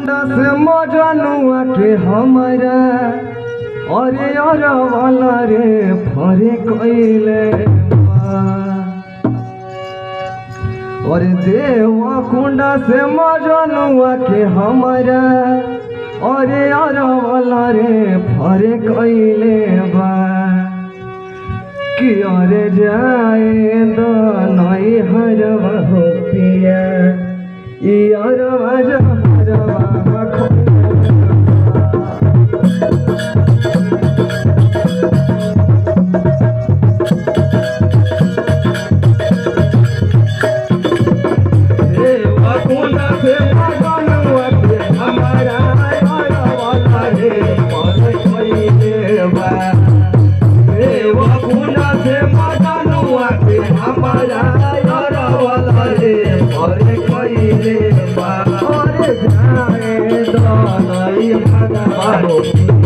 से मजनुआ के हमारा अरे और वाला रे फरे कइले और देवा कुंडा से मजनुआ के हमारा अरे और वाला रे फरे कइले बा कि अरे जाए दो नई हरवा हो पिया यारवा जहरवा Bye.